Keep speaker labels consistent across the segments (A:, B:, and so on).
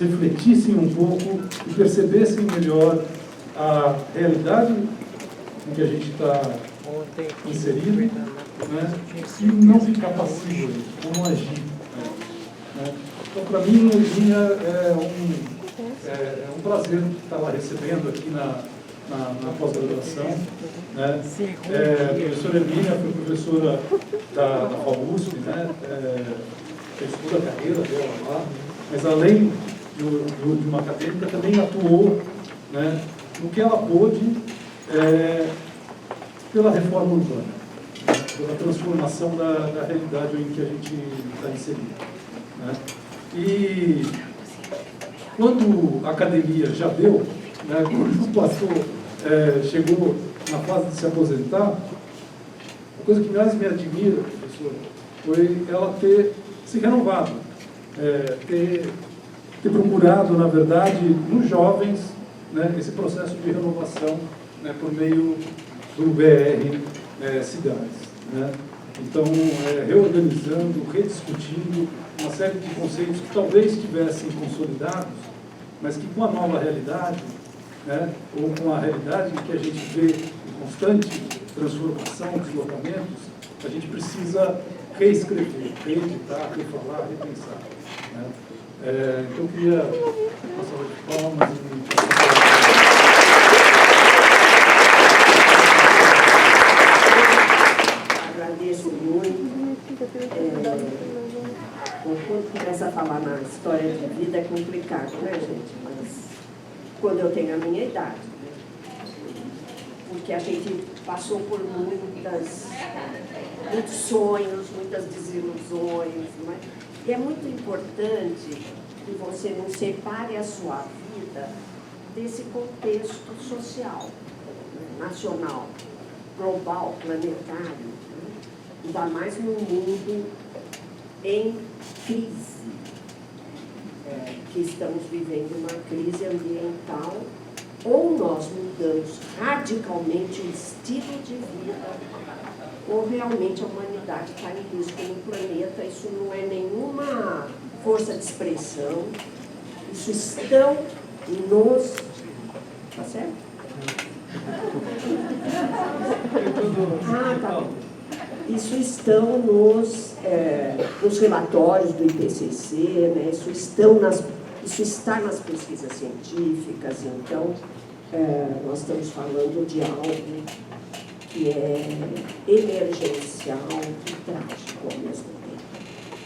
A: refletissem um pouco e percebessem melhor a realidade em que a gente está inserido, né? E não ficar passivo, como agir. Né? Então, para mim, hoje é um prazer estar lá recebendo aqui na pós-graduação. Né? A professora Hermínia foi professora da FAUSP, né? Fez toda a carreira dela lá, mas além de uma acadêmica, também atuou, né, no que ela pôde pela reforma urbana, né, pela transformação da realidade em que a gente está inserido. Né. E quando a academia já deu, né, quando chegou na fase de se aposentar, a coisa que mais me admira, professor, foi ela ter se renovado, ter procurado, na verdade, nos jovens, né, esse processo de renovação, né, por meio do BR Cidades. Né? Então, reorganizando, rediscutindo uma série de conceitos que talvez estivessem consolidados, mas que com a nova realidade, né, ou com a realidade que a gente vê em constante transformação, deslocamentos, a gente precisa reescrever, reeditar, refalar, repensar. Né? Então, eu queria uma salva de palmas
B: Agradeço muito. Quando começa a falar na história de vida é complicado, né, gente? Mas quando eu tenho a minha idade, né? Porque a gente passou por muitos sonhos, muitas desilusões, né? E é muito importante que você não separe a sua vida desse contexto social, nacional, global, planetário, né? Ainda mais num mundo em crise, que estamos vivendo uma crise ambiental, ou nós mudamos radicalmente o estilo de vida, ou realmente a humanidade está em risco no planeta. Isso não é nenhuma força de expressão, isso estão nos... Tá certo? Tá. Isso estão nos relatórios do IPCC, né? Isso está nas pesquisas científicas. Então, nós estamos falando de algo que é emergencial e trágico ao mesmo tempo.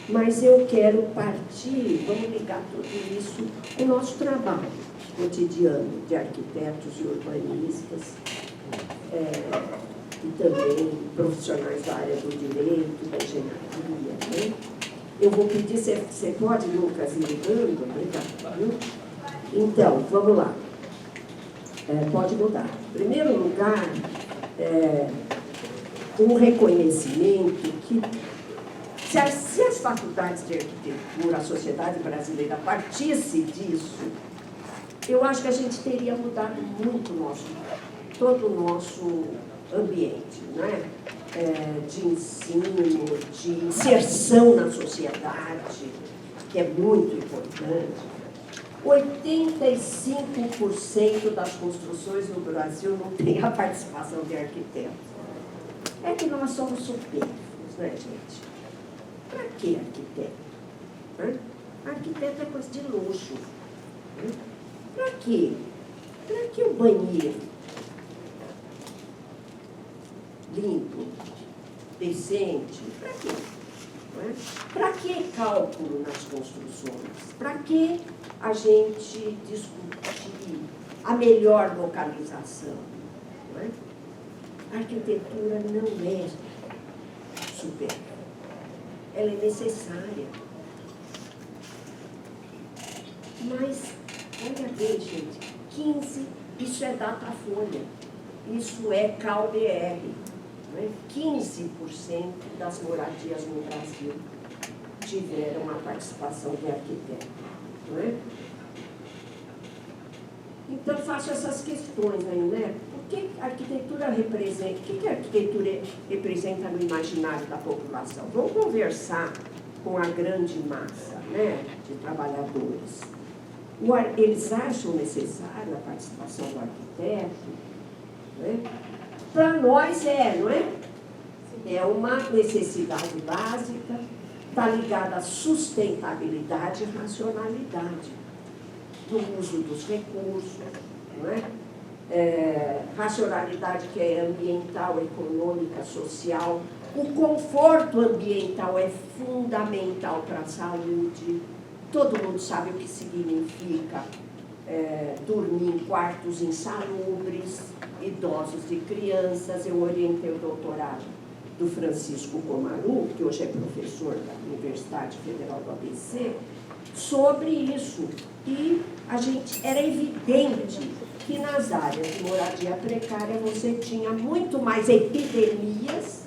B: Mas eu quero partir, vamos ligar tudo isso com o nosso trabalho cotidiano de arquitetos e urbanistas, e também profissionais da área do direito, da engenharia. Né? Eu vou pedir, você pode, Lucas, ir ligando? Obrigado. Então, vamos lá. Pode mudar. Em primeiro lugar, um reconhecimento que, se as faculdades de arquitetura, a sociedade brasileira partisse disso, eu acho que a gente teria mudado muito todo o nosso ambiente, né? De ensino, de inserção na sociedade, que é muito importante. 85% das construções no Brasil não tem a participação de arquitetos. É que nós somos supérfluos, né, gente? Para que arquiteto? Né? Arquiteto é coisa de luxo. Né? Para quê? Para que o banheiro limpo, decente? Para quê? Né? Para que cálculo nas construções? Para que a gente discutir a melhor localização? Né? A arquitetura não é supérflua. Ela é necessária. Mas, olha bem, gente, 15, isso é Datafolha, isso é CalBR, né? 15% das moradias no Brasil tiveram a participação de arquiteto. Não é? Então, faço essas questões aí, né? O que a arquitetura representa? O que a arquitetura representa no imaginário da população? Vamos conversar com a grande massa, né, de trabalhadores. Eles acham necessária a participação do arquiteto, né? Para nós não é? É uma necessidade básica, está ligada à sustentabilidade e racionalidade do uso dos recursos, não é? Racionalidade que é ambiental, econômica, social. O conforto ambiental é fundamental para a saúde. Todo mundo sabe o que significa dormir em quartos insalubres, idosos e crianças. Eu orientei o doutorado do Francisco Comaru, que hoje é professor da Universidade Federal do ABC, sobre isso. E era evidente que nas áreas de moradia precária você tinha muito mais epidemias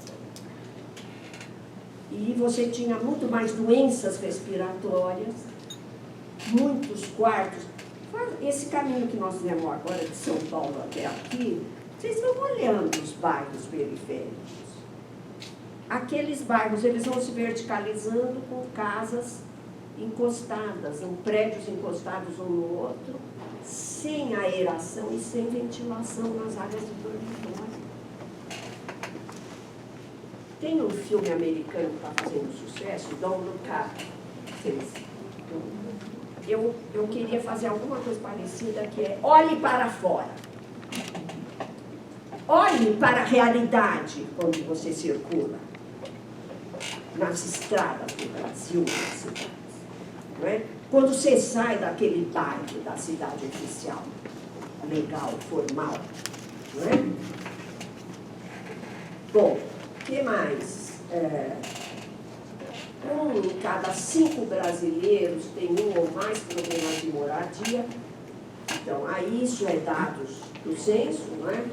B: e você tinha muito mais doenças respiratórias, muitos quartos. Esse caminho que nós fizemos agora de São Paulo até aqui, vocês estão olhando os bairros periféricos. Aqueles bairros, eles vão se verticalizando com casas encostadas, em prédios encostados um no outro, sem aeração e sem ventilação nas áreas de dormitório. Tem um filme americano que está fazendo sucesso, Don't Look Up. Eu queria fazer alguma coisa parecida, que é olhe para fora. Olhe para a realidade quando você circula nas estradas do Brasil, nas cidades. Não é? Quando você sai daquele bairro da cidade oficial, legal, formal. Não é? Bom, o que mais? Em cada 5 brasileiros tem um ou mais problemas de moradia. Então, aí isso é dados do censo, não é?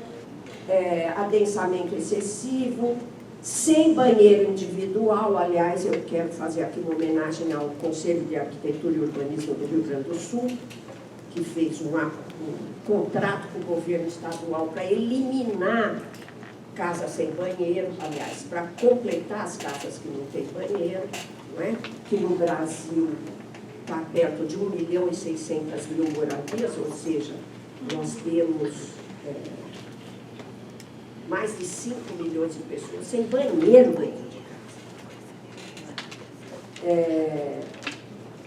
B: Adensamento excessivo, sem banheiro individual. Aliás, eu quero fazer aqui uma homenagem ao Conselho de Arquitetura e Urbanismo do Rio Grande do Sul, que fez um contrato com o governo estadual para eliminar casas sem banheiro, aliás, para completar as casas que não têm banheiro, não é? Que no Brasil está perto de 1.600.000 moradias, ou seja, nós temos mais de 5 milhões de pessoas sem banheiro dentro de casa.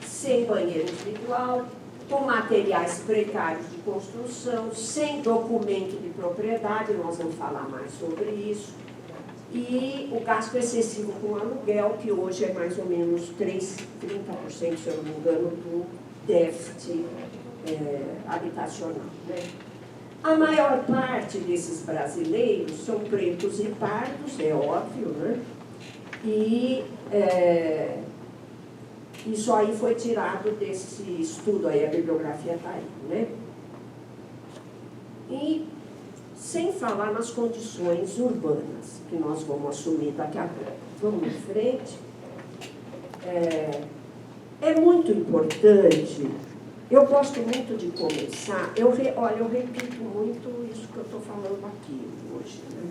B: Sem banheiro individual, com materiais precários de construção, sem documento de propriedade, nós vamos falar mais sobre isso, e o gasto excessivo com aluguel, que hoje é mais ou menos 30%, se eu não me engano, do déficit habitacional, né? A maior parte desses brasileiros são pretos e pardos, é óbvio, né? E isso aí foi tirado desse estudo aí, a bibliografia está aí, né? E sem falar nas condições urbanas, que nós vamos assumir daqui a pouco. Vamos em frente. É muito importante, eu gosto muito de começar, eu repito muito isso que eu estou falando aqui hoje, né?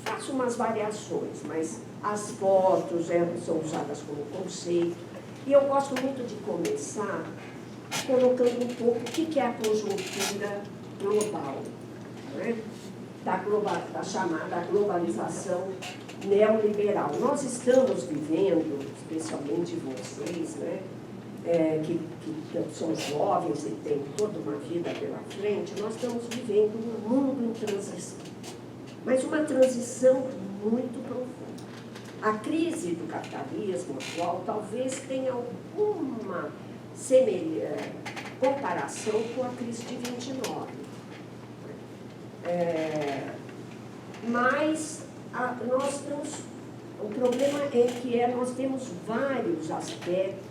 B: Faço umas variações, mas as fotos são usadas como conceito. E eu gosto muito de começar colocando um pouco o que é a conjuntura global, né? Da chamada globalização neoliberal. Nós estamos vivendo, especialmente vocês, né? Que são jovens e têm toda uma vida pela frente, nós estamos vivendo um mundo em transição. Mas uma transição muito profunda. A crise do capitalismo atual talvez tenha alguma comparação com a crise de 29. Mas o problema é que nós temos vários aspectos,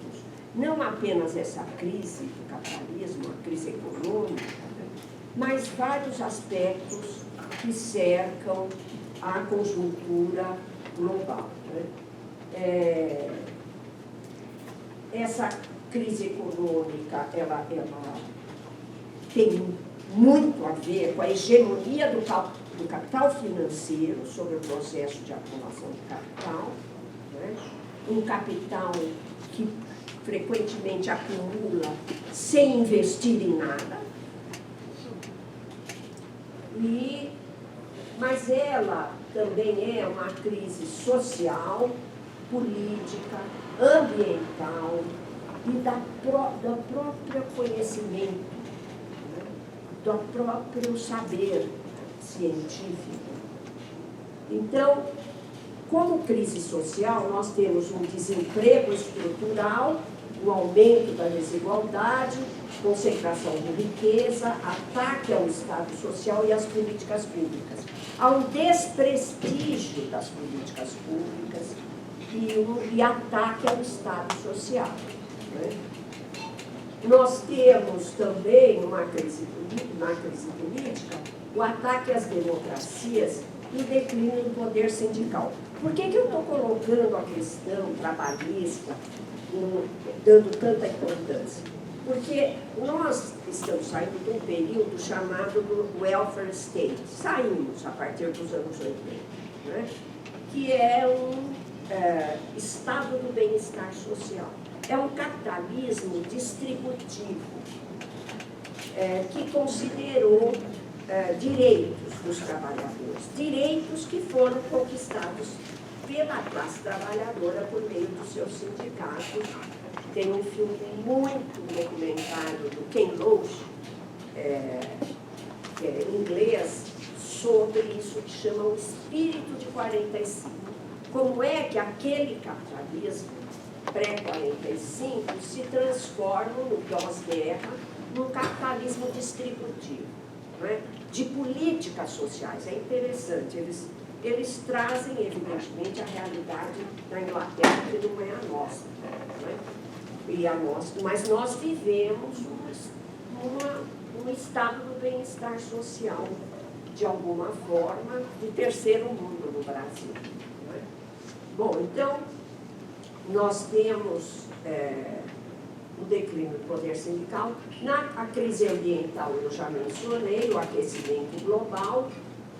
B: não apenas essa crise do capitalismo, a crise econômica, né, mas vários aspectos que cercam a conjuntura global, né? Essa crise econômica, ela tem muito a ver com a hegemonia do capital financeiro sobre o processo de acumulação de capital, né? Um capital que frequentemente acumula sem investir em nada. Mas ela também é uma crise social, política, ambiental e do próprio conhecimento, né? Do próprio saber científico. Então, como crise social, nós temos um desemprego estrutural, o aumento da desigualdade, concentração de riqueza, ataque ao Estado social e às políticas públicas. Há um desprestígio das políticas públicas e ataque ao Estado social, né? Nós temos também uma crise política, o ataque às democracias e o declínio do poder sindical. Por que eu estou colocando a questão trabalhista, dando tanta importância? Porque nós estamos saindo de um período chamado do welfare state. Saímos a partir dos anos 80, né? Que é um estado do bem-estar social. É um capitalismo distributivo que considerou direitos dos trabalhadores, direitos que foram conquistados pela classe trabalhadora por meio dos seus sindicatos. Tem um filme muito documentário do Ken Loach, em inglês, sobre isso que chama o espírito de 45. Como é que aquele capitalismo pré-45 se transforma no pós-guerra num capitalismo distributivo, né? De políticas sociais. É interessante, eles trazem, evidentemente, a realidade da Inglaterra, que não é a nossa, né? Mas nós vivemos um estado do bem-estar social, de alguma forma, de terceiro mundo no Brasil, né? Bom, então, nós temos o declínio do poder sindical, a crise ambiental eu já mencionei, o aquecimento global,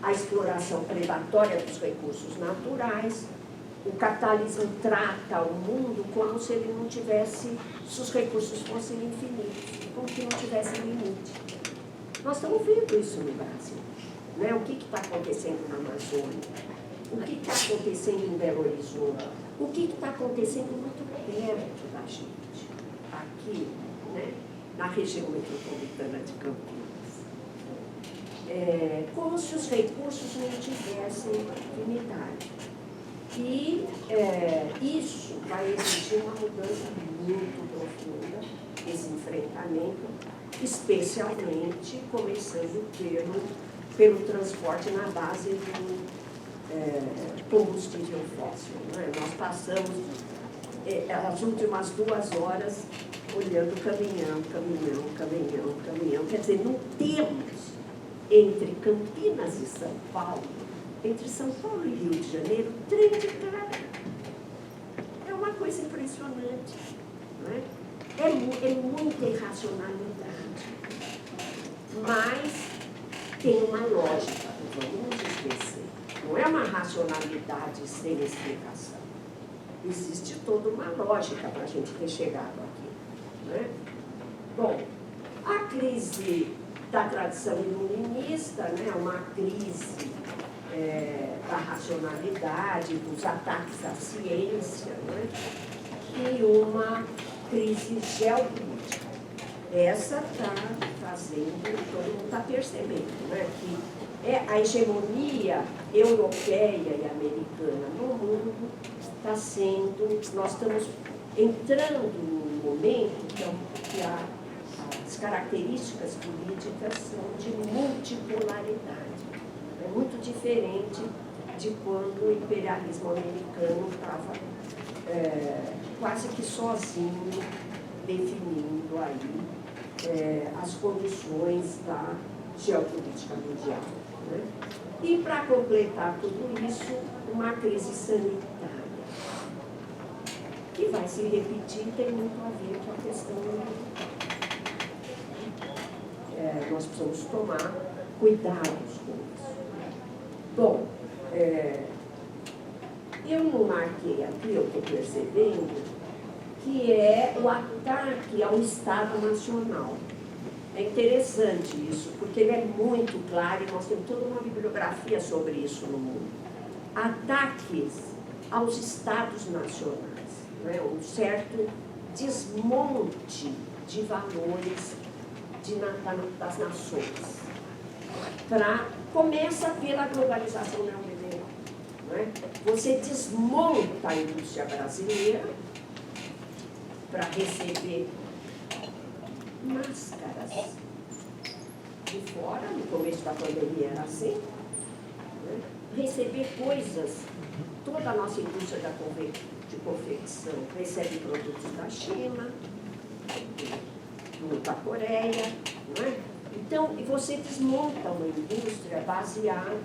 B: a exploração predatória dos recursos naturais. O capitalismo trata o mundo como se ele não tivesse, se os recursos fossem infinitos, como se não tivesse limite. Nós estamos vendo isso no Brasil, né? O que está acontecendo na Amazônia? O que está acontecendo em Belo Horizonte? O que está acontecendo muito perto da gente, aqui, né? Na região metropolitana de Campinas. Como se os recursos não tivessem limitados. E isso vai exigir uma mudança muito profunda, esse enfrentamento, especialmente começando pelo transporte na base do combustível fóssil, né? Nós passamos as últimas 2 horas olhando caminhão. Quer dizer, não temos entre Campinas e São Paulo, entre São Paulo e Rio de Janeiro, trem de carga. É uma coisa impressionante, não é? É muita irracionalidade. Mas tem uma lógica, não vamos esquecer. Não é uma racionalidade sem explicação. Existe toda uma lógica para a gente ter chegado aqui, não é? Bom, a crise da tradição iluminista, né, uma crise da racionalidade, dos ataques à ciência, né, e uma crise geopolítica. Essa está fazendo, todo mundo está percebendo, né, que a hegemonia europeia e americana no mundo está sendo, nós estamos entrando num momento que as características políticas são de multipolaridade. É muito diferente de quando o imperialismo americano estava quase que sozinho definindo aí as condições da geopolítica mundial, né? E para completar tudo isso, uma crise sanitária, que vai se repetir e tem muito a ver com a questão ambiental. Nós precisamos tomar cuidados com isso. Bom, eu não marquei aqui, eu estou percebendo, que é o ataque ao Estado Nacional. É interessante isso, porque ele é muito claro e nós temos toda uma bibliografia sobre isso no mundo. Ataques aos Estados Nacionais, né? Um certo desmonte de valores das nações. Começa pela globalização neoliberal. Né? Você desmonta a indústria brasileira para receber máscaras de fora, no começo da pandemia era assim, né? Receber coisas, toda a nossa indústria de confecção recebe produtos da China, da Coreia, não é? Então, você desmonta uma indústria baseada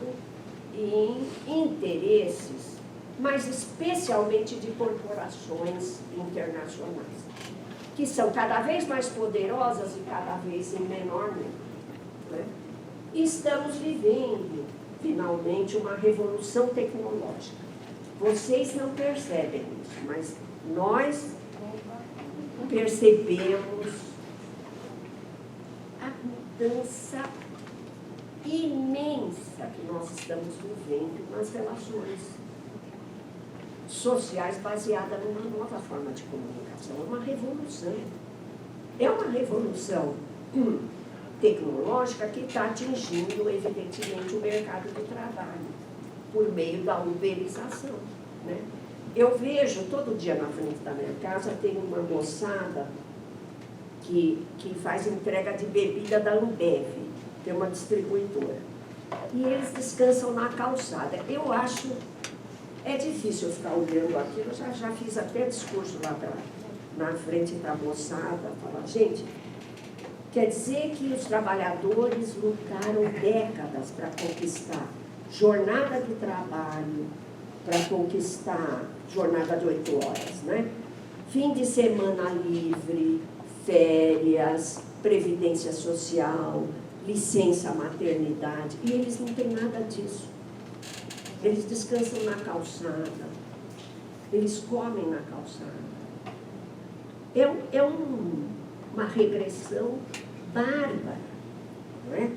B: em interesses, mas especialmente de corporações internacionais, que são cada vez mais poderosas e cada vez em menor número. Né? E estamos vivendo, finalmente, uma revolução tecnológica. Vocês não percebem isso, mas nós percebemos a mudança imensa que nós estamos vivendo nas relações sociais baseadas numa nova forma de comunicação. É uma revolução. É uma revolução tecnológica que está atingindo, evidentemente, o mercado de trabalho por meio da uberização. Né? Eu vejo todo dia na frente da minha casa, tem uma moçada que faz entrega de bebida da Ambev, tem uma distribuidora. E eles descansam na calçada. Eu acho, é difícil eu ficar olhando aquilo, eu já fiz até discurso lá na frente da moçada, falar, gente, quer dizer que os trabalhadores lutaram décadas para conquistar jornada de trabalho, para conquistar jornada de 8 horas, né? Fim de semana livre, férias, previdência social, licença maternidade, e eles não têm nada disso. Eles descansam na calçada, eles comem na calçada. É uma regressão bárbara, não é?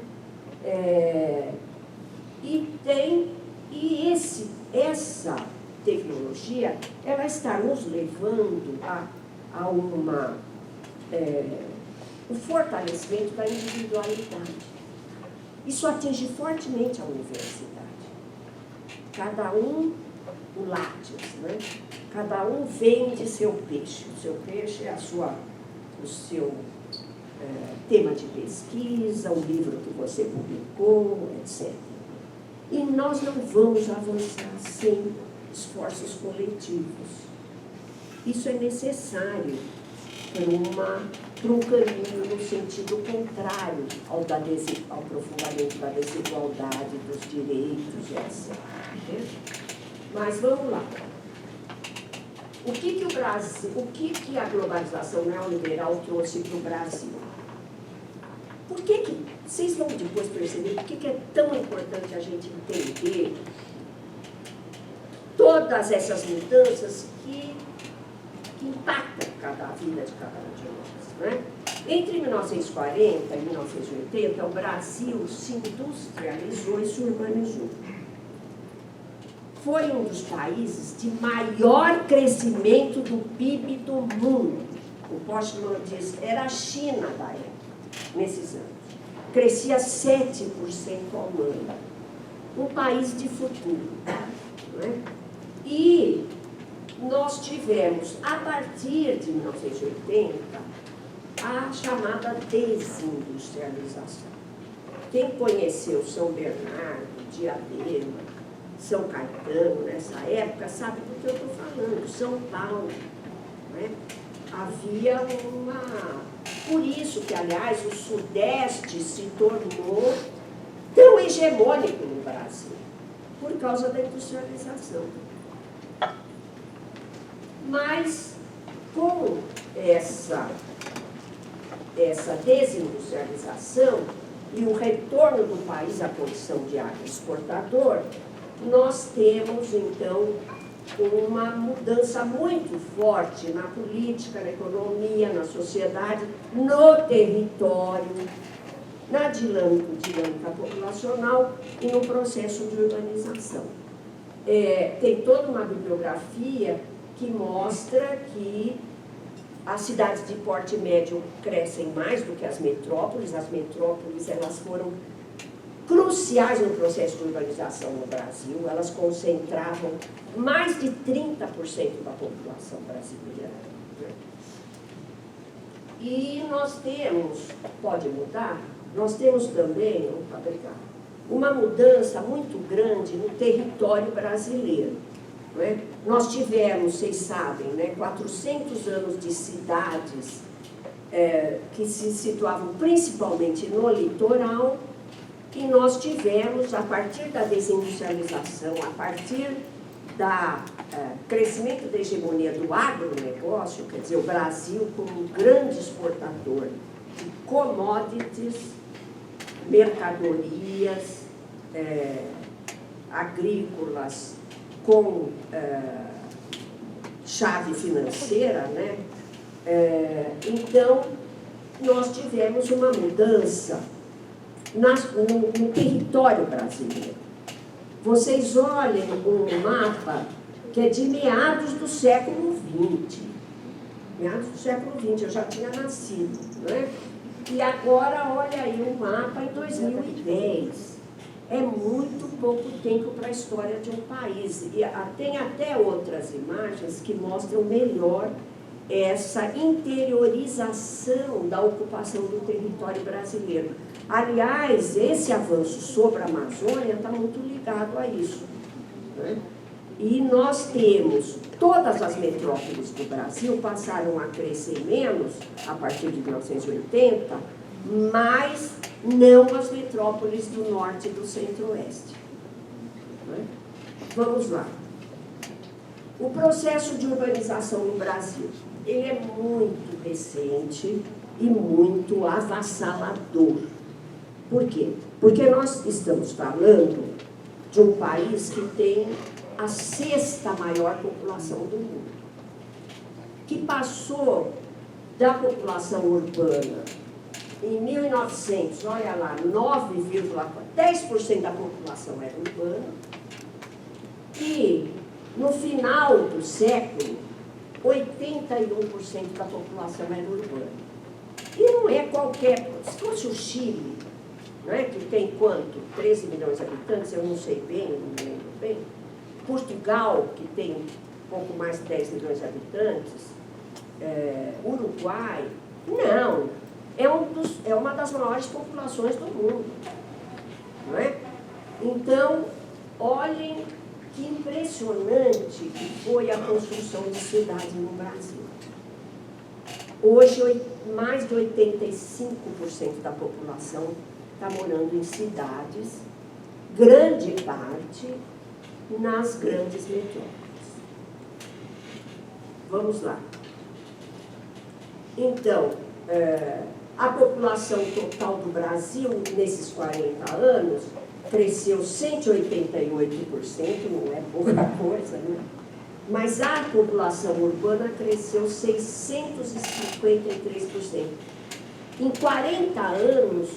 B: Essa tecnologia, ela está nos levando a o fortalecimento da individualidade. Isso atinge fortemente a universidade. Cada um, o látios, né? Cada um vende seu peixe. O seu peixe é o seu tema de pesquisa, o livro que você publicou, etc. E nós não vamos avançar sem esforços coletivos. Isso é necessário para um caminho no sentido contrário ao aprofundamento da desigualdade, dos direitos, etc. Mas vamos lá. O que a globalização neoliberal trouxe para o Brasil? Por que vocês vão depois perceber por que é tão importante a gente entender todas essas mudanças que impactam a vida de cada um de nós, né? Entre 1940 e 1980, o Brasil se industrializou e se urbanizou. Foi um dos países de maior crescimento do PIB do mundo. O Postman diz, era a China da época, nesses anos. Crescia 7% ao ano. Um país de futuro. Não é? E nós tivemos, a partir de 1980, a chamada desindustrialização. Quem conheceu São Bernardo, Diadema, São Caetano, nessa época, sabe do que eu estou falando. São Paulo. Né? Havia Por isso que, aliás, o Sudeste se tornou tão hegemônico no Brasil, por causa da industrialização. Mas, com essa desindustrialização e o retorno do país à condição de exportador, nós temos, então, uma mudança muito forte na política, na economia, na sociedade, no território, na dinâmica populacional e no processo de urbanização. Tem toda uma bibliografia que mostra que as cidades de porte médio crescem mais do que as metrópoles. As metrópoles, elas foram cruciais no processo de urbanização no Brasil. Elas concentravam mais de 30% da população brasileira. E nós temos, pode mudar, nós temos também, uma mudança muito grande no território brasileiro. Não é? Nós tivemos, vocês sabem, 400 anos de cidades que se situavam principalmente no litoral, e nós tivemos, a partir da desindustrialização, a partir do crescimento da hegemonia do agronegócio, quer dizer, o Brasil como um grande exportador de commodities, mercadorias agrícolas com chave financeira, então nós tivemos uma mudança no território brasileiro. Vocês olhem um mapa que é de meados do século XX. Meados do século XX, eu já tinha nascido, não é? E agora, olha aí o mapa em 2010. É muito pouco tempo para a história de um país. E tem até outras imagens que mostram melhor essa interiorização da ocupação do território brasileiro. Aliás, esse avanço sobre a Amazônia está muito ligado a isso. Né? E nós temos, todas as metrópoles do Brasil passaram a crescer menos a partir de 1980, mas não as metrópoles do norte e do centro-oeste. Né? Vamos lá. O processo de urbanização no Brasil, ele é muito recente e muito avassalador. Por quê? Porque nós estamos falando de um país que tem a 6ª maior população do mundo, que passou da população urbana em 1900, olha lá, 10% da população era urbana, e no final do século, 81% da população era urbana. E não é qualquer... Se fosse o Chile, que tem quanto? 13 milhões de habitantes, eu não sei bem, não me lembro bem. Portugal, que tem pouco mais de 10 milhões de habitantes. Uruguai, não. É uma das maiores populações do mundo. Não é? Então, olhem que impressionante que foi a construção de cidades no Brasil. Hoje, mais de 85% da população está morando em cidades, grande parte nas grandes metrópoles. Vamos lá. Então, a população total do Brasil, nesses 40 anos, cresceu 188%, não é pouca coisa, né? Mas a população urbana cresceu 653%. Em 40 anos,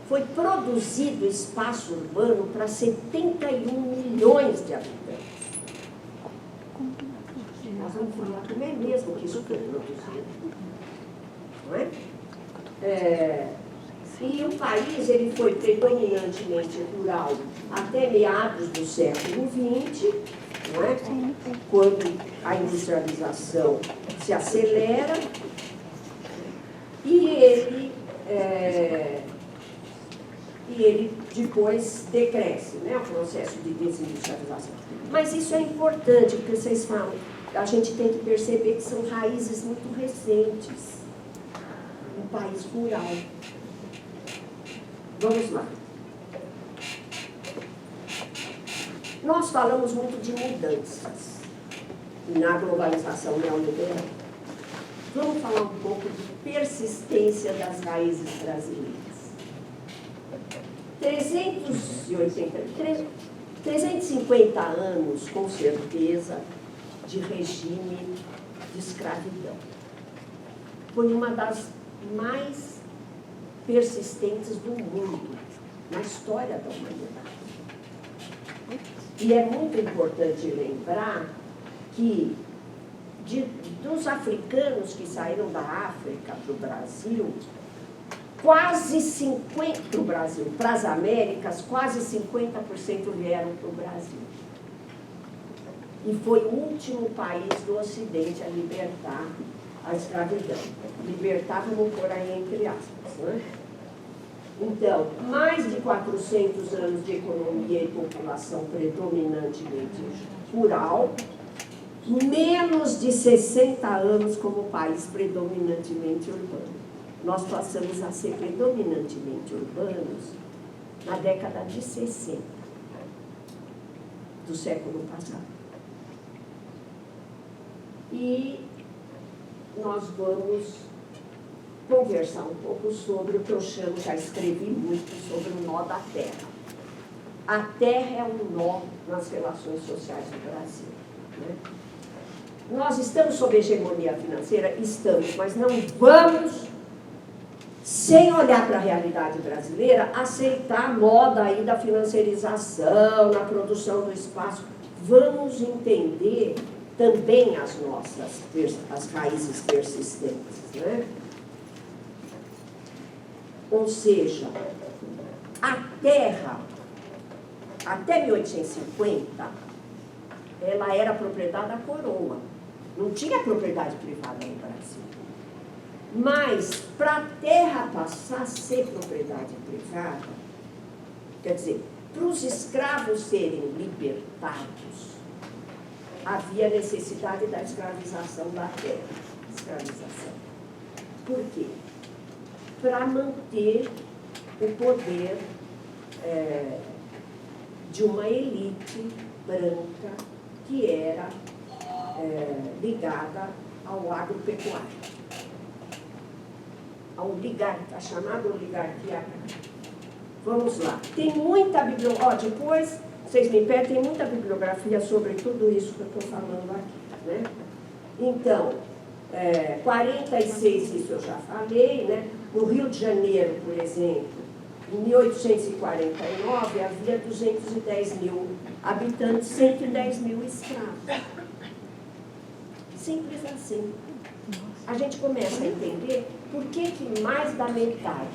B: foi produzido espaço urbano para 71 milhões de habitantes. Nós vamos falar como é mesmo que isso foi produzido. Não é? E o país ele foi predominantemente rural até meados do século XX, não é? Quando a industrialização se acelera e ele depois decresce, né, o processo de desindustrialização. Mas isso é importante, porque vocês falam, a gente tem que perceber que são raízes muito recentes no país rural. Vamos lá. Nós falamos muito de mudanças na globalização neoliberal. Vamos falar um pouco de persistência das raízes brasileiras. 350 anos, com certeza, de regime de escravidão. Foi uma das mais persistentes do mundo, na história da humanidade. E é muito importante lembrar que dos africanos que saíram da África para o Brasil, quase 50% para o Brasil, para as Américas, quase 50% vieram para o Brasil. E foi o último país do Ocidente a libertar a escravidão. Libertar, vamos pôr aí entre aspas, né? Então, mais de 400 anos de economia e população predominantemente rural, menos de 60 anos como país predominantemente urbano. Nós passamos a ser predominantemente urbanos na década de 60 do século passado. E nós vamos conversar um pouco sobre o que eu chamo, já escrevi muito, sobre o nó da terra. A terra é um nó nas relações sociais do Brasil, né? Nós estamos sob hegemonia financeira? Estamos, mas não vamos, sem olhar para a realidade brasileira, aceitar a moda aí da financiarização, na produção do espaço. Vamos entender também as nossas, as raízes persistentes, né? Ou seja, a terra, até 1850, ela era propriedade da coroa. Não tinha propriedade privada no Brasil. Mas, para a terra passar a ser propriedade privada, quer dizer, para os escravos serem libertados, havia necessidade da escravização da terra. Escravização. Por quê? Para manter o poder de uma elite branca que era ligada ao agropecuário. A chamada oligarquia agrária. Vamos lá. Tem muita bibliografia, depois vocês me pedem, tem muita bibliografia sobre tudo isso que eu estou falando aqui, né? Então, 46, isso eu já falei, né? No Rio de Janeiro, por exemplo, em 1849, havia 210 mil habitantes, 110 mil escravos. Simples assim. A gente começa a entender por que mais da metade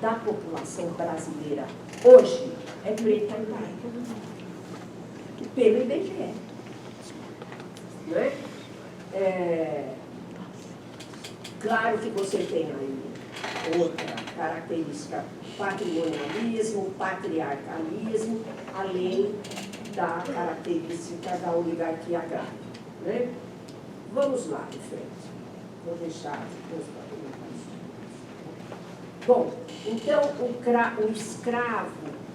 B: da população brasileira hoje é preta e branca. Pelo IBGE. Não é? Claro que você tem aí outra característica, patrimonialismo, patriarcalismo, além da característica da oligarquia agrária, né? Vamos lá, em frente. Vou deixar depois para comentar. Bom, então o escravo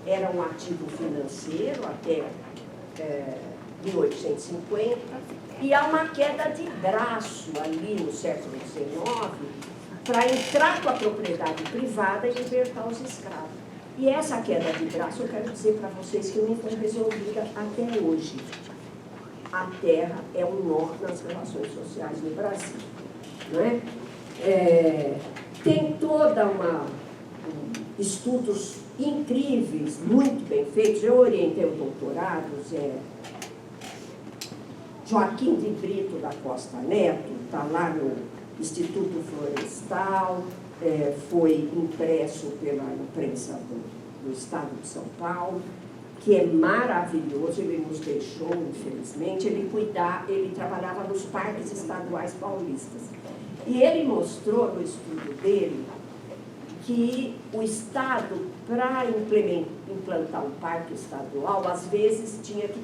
B: era um ativo financeiro até 1850, e há uma queda de braço ali no século XIX para entrar com a propriedade privada e libertar os escravos. E essa queda de braço, eu quero dizer para vocês que não foi resolvida até hoje. A terra é um nó nas relações sociais no Brasil. Não é? Tem toda estudos incríveis, muito bem feitos. Eu orientei o doutorado, Joaquim de Brito da Costa Neto, está lá no Instituto Florestal, foi impresso pela imprensa do Estado de São Paulo, que é maravilhoso. Ele nos deixou, infelizmente, ele trabalhava nos parques estaduais paulistas. E ele mostrou no estudo dele que o Estado, para implantar um parque estadual, às vezes tinha que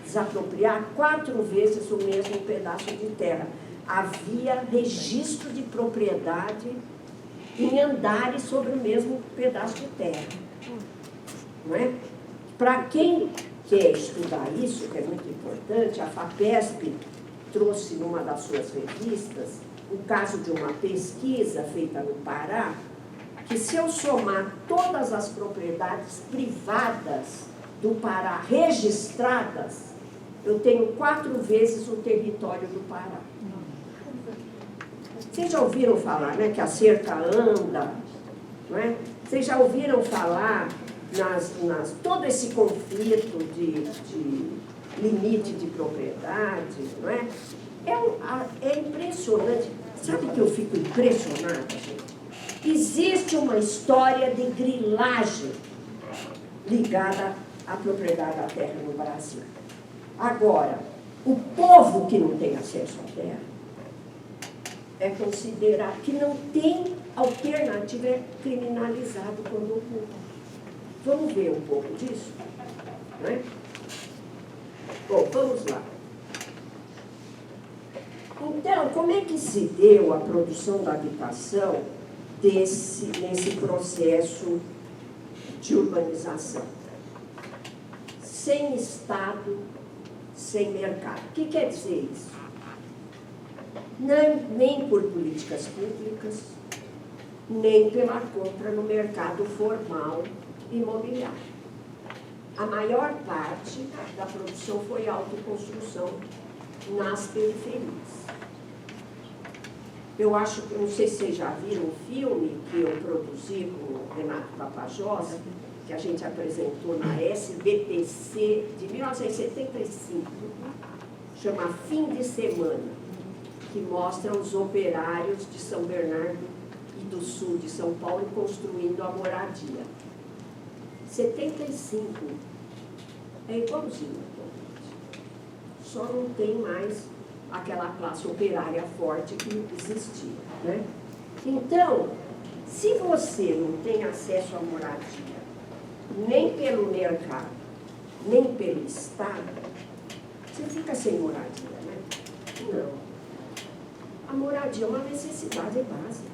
B: desapropriar 4 vezes o mesmo pedaço de terra. Havia registro de propriedade em andares sobre o mesmo pedaço de terra. Não é? Para quem quer estudar isso, que é muito importante, a FAPESP trouxe numa das suas revistas o caso de uma pesquisa feita no Pará, que se eu somar todas as propriedades privadas do Pará registradas, eu tenho 4 vezes o território do Pará. Vocês já ouviram falar, né, que a cerca anda, não é? Vocês já ouviram falar todo esse conflito de limite de propriedade, não é? É impressionante. Sabe que eu fico impressionada, gente? Existe uma história de grilagem ligada à propriedade da terra no Brasil. Agora, o povo que não tem acesso à terra é considerado que não tem alternativa, é criminalizado quando ocupa. Vamos ver um pouco disso? Não é? Bom, vamos lá. Então, como é que se deu a produção da habitação nesse processo de urbanização? Sem Estado, sem mercado. O que quer dizer isso? Nem por políticas públicas, nem pela compra no mercado formal imobiliário. A maior parte da produção foi autoconstrução nas periferias. Eu acho que, não sei se vocês já viram um filme que eu produzi com o Renato Tapajós, que a gente apresentou na SBPC de 1975, chama Fim de Semana, que mostra os operários de São Bernardo e do sul de São Paulo construindo a moradia. 75 é igualzinho atualmente. Só não tem mais aquela classe operária forte que existia, né? Então, se você não tem acesso à moradia, nem pelo mercado, nem pelo Estado, você fica sem moradia, né? Não. A moradia é uma necessidade básica.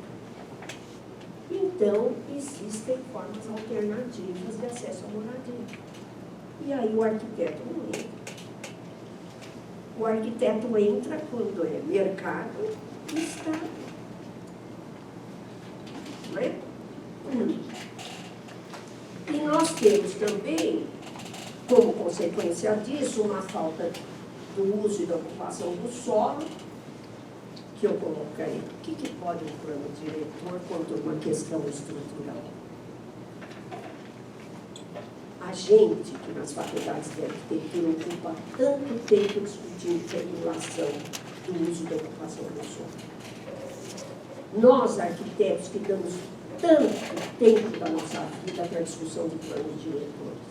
B: Então, existem formas alternativas de acesso à moradia. E aí o arquiteto não entra. O arquiteto entra quando é mercado e Estado. Não é? E nós temos também, como consequência disso, uma falta do uso e da ocupação do solo, que eu coloquei. O que pode um plano diretor contra uma questão estrutural? A gente, que nas faculdades de arquitetura ocupa tanto tempo discutindo regulação do uso da ocupação do solo. Nós, arquitetos, que damos tanto tempo da nossa vida para a discussão de planos diretores.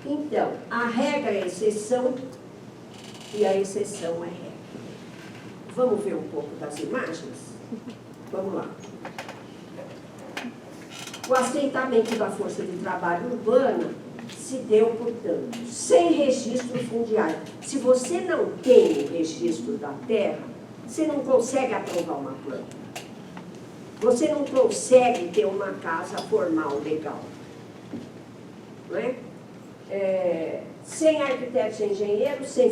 B: Então, a regra é exceção e a exceção é regra. Vamos ver um pouco das imagens? Vamos lá. O assentamento da força de trabalho urbana se deu, portanto, sem registro fundiário. Se você não tem o registro da terra, você não consegue aprovar uma planta. Você não consegue ter uma casa formal legal. Não é? Sem arquitetos e engenheiros, sem